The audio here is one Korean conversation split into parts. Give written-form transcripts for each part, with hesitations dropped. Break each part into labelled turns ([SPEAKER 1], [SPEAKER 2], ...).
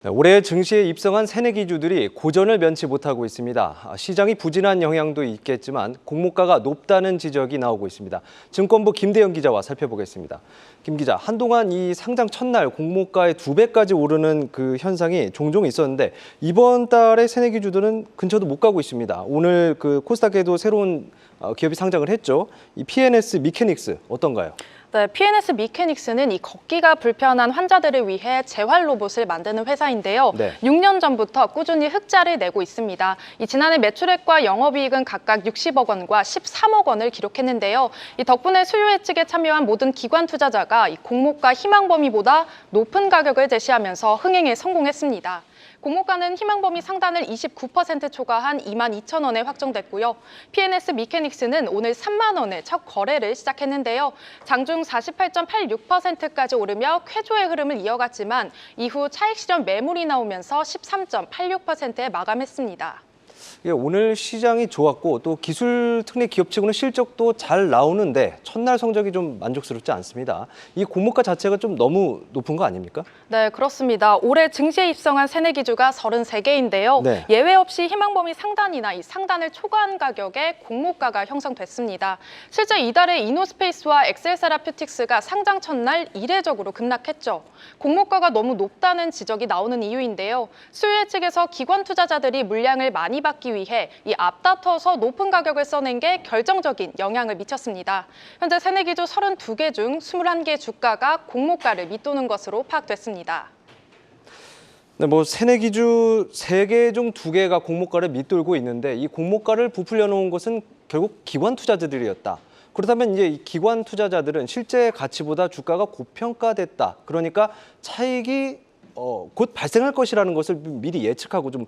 [SPEAKER 1] 네, 올해 증시에 입성한 새내기주들이 고전을 면치 못하고 있습니다. 시장이 부진한 영향도 있겠지만 공모가가 높다는 지적이 나오고 있습니다. 증권부 김대영 기자와 살펴보겠습니다. 김 기자, 한동안 이 상장 첫날 공모가의 2배까지 오르는 그 현상이 종종 있었는데 이번 달에 새내기주들은 근처도 못 가고 있습니다. 오늘 그 코스닥에도 새로운 기업이 상장을 했죠. 이 PNS 미케닉스 어떤가요?
[SPEAKER 2] 네, PNS 미케닉스는 이 걷기가 불편한 환자들을 위해 재활 로봇을 만드는 회사인데요.
[SPEAKER 1] 네.
[SPEAKER 2] 6년 전부터 꾸준히 흑자를 내고 있습니다. 지난해 매출액과 영업이익은 각각 60억 원과 13억 원을 기록했는데요. 덕분에 수요 예측에 참여한 모든 기관 투자자가 이 공모가 희망 범위보다 높은 가격을 제시하면서 흥행에 성공했습니다. 공모가는 희망 범위 상단을 29% 초과한 22,000원에 확정됐고요. PNS 미케닉스는 오늘 3만 원에 첫 거래를 시작했는데요. 장중 48.86%까지 오르며 쾌조의 흐름을 이어갔지만 이후 차익 실현 매물이 나오면서 13.86%에 마감했습니다.
[SPEAKER 1] 오늘 시장이 좋았고 또 기술 특례 기업치고는 실적도 잘 나오는데 첫날 성적이 좀 만족스럽지 않습니다. 이 공모가 자체가 좀 너무 높은 거 아닙니까?
[SPEAKER 2] 네, 그렇습니다. 올해 증시에 입성한 새내기주가 33개인데요.
[SPEAKER 1] 네.
[SPEAKER 2] 예외 없이 희망범위 상단이나 이 상단을 초과한 가격에 공모가가 형성됐습니다. 실제 이달에 이노스페이스와 엑셀세라퓨틱스가 상장 첫날 이례적으로 급락했죠. 공모가가 너무 높다는 지적이 나오는 이유인데요. 수요 예측에서 기관 투자자들이 물량을 많이 받기 위해 이 앞다퉈서 높은 가격을 써낸 게 결정적인 영향을 미쳤습니다. 현재 새내기주 32개 중 21개 주가가 공모가를 밑도는 것으로 파악됐습니다.
[SPEAKER 1] 네, 새내기주 3개 중 2개가 공모가를 밑돌고 있는데 이 공모가를 부풀려 놓은 것은 결국 기관 투자자들이었다. 그렇다면 이제 이 기관 투자자들은 실제 가치보다 주가가 고평가됐다. 그러니까 차익이 곧 발생할 것이라는 것을 미리 예측하고 좀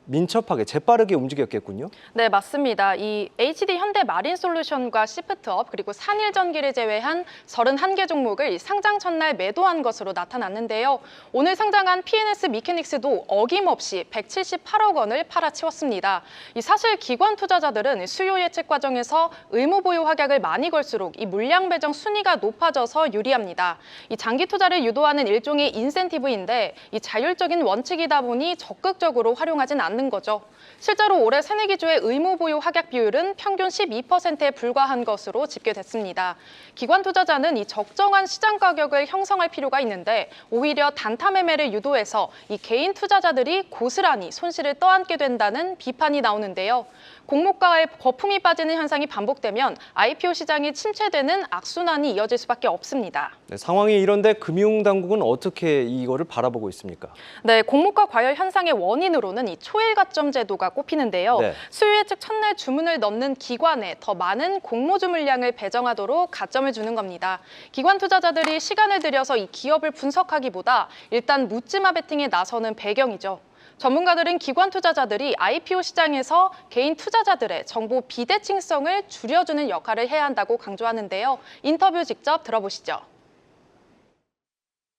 [SPEAKER 1] 민첩하게 재빠르게 움직였겠군요.
[SPEAKER 2] 네, 맞습니다. 이 HD 현대 마린솔루션과 시프트업 그리고 산일전기를 제외한 31개 종목을 상장 첫날 매도한 것으로 나타났는데요. 오늘 상장한 PNS 미케닉스도 어김없이 178억 원을 팔아치웠습니다. 사실 기관 투자자들은 수요 예측 과정에서 의무 보유 확약을 많이 걸수록 이 물량 배정 순위가 높아져서 유리합니다. 장기 투자를 유도하는 일종의 인센티브인데 자율적인 원칙이다 보니 적극적으로 활용하진 않는 거죠. 실제로 올해 새내기주의 의무 보유 확약 비율은 평균 12%에 불과한 것으로 집계됐습니다. 기관 투자자는 이 적정한 시장 가격을 형성할 필요가 있는데 오히려 단타 매매를 유도해서 이 개인 투자자들이 고스란히 손실을 떠안게 된다는 비판이 나오는데요. 공모가에 거품이 빠지는 현상이 반복되면 IPO 시장이 침체되는 악순환이 이어질 수밖에 없습니다.
[SPEAKER 1] 네, 상황이 이런데 금융당국은 어떻게 이거를 바라보고 있습니까?
[SPEAKER 2] 네, 공모가 과열 현상의 원인으로는 이 초일 가점 제도가 꼽히는데요.
[SPEAKER 1] 네.
[SPEAKER 2] 수요 예측 첫날 주문을 넣는 기관에 더 많은 공모주 물량을 배정하도록 가점을 주는 겁니다. 기관 투자자들이 시간을 들여서 이 기업을 분석하기보다 일단 묻지마 베팅에 나서는 배경이죠. 전문가들은 기관 투자자들이 IPO 시장에서 개인 투자자들의 정보 비대칭성을 줄여주는 역할을 해야 한다고 강조하는데요. 인터뷰 직접 들어보시죠.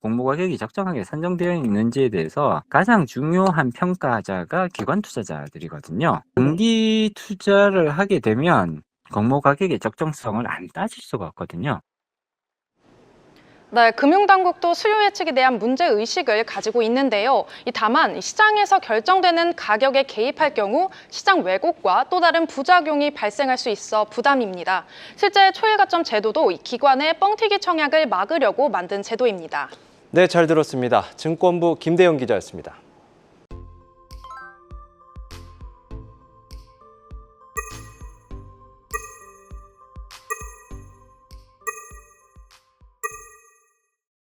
[SPEAKER 3] 공모 가격이 적정하게 산정되어 있는지에 대해서 가장 중요한 평가자가 기관 투자자들이거든요. 장기 투자를 하게 되면 공모 가격의 적정성을 안 따질 수가 없거든요.
[SPEAKER 2] 네, 금융당국도 수요 예측에 대한 문제의식을 가지고 있는데요. 다만 시장에서 결정되는 가격에 개입할 경우 시장 왜곡과 또 다른 부작용이 발생할 수 있어 부담입니다. 실제 초일가점 제도도 기관의 뻥튀기 청약을 막으려고 만든 제도입니다.
[SPEAKER 1] 네, 잘 들었습니다. 증권부 김대영 기자였습니다.